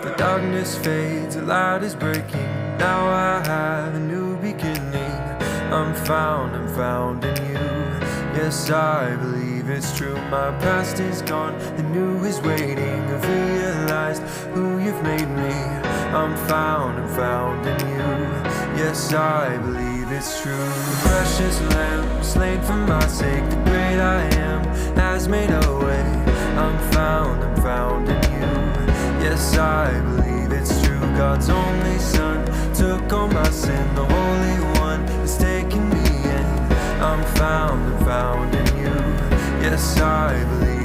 The darkness fades, the light is breaking. Now I have a new beginning. I'm found in you. Yes, I believe it's true. My past is gone, the new is waiting. I've realized who you've made me. I'm found in you. Yes, I believe it's true. The precious lamb slain for my sake. The great I am has made a way. I'm found in you. Yes, I believe it's true. God's only Son took on my sin. The Holy One is taking me in. I'm found in you. Yes, I believe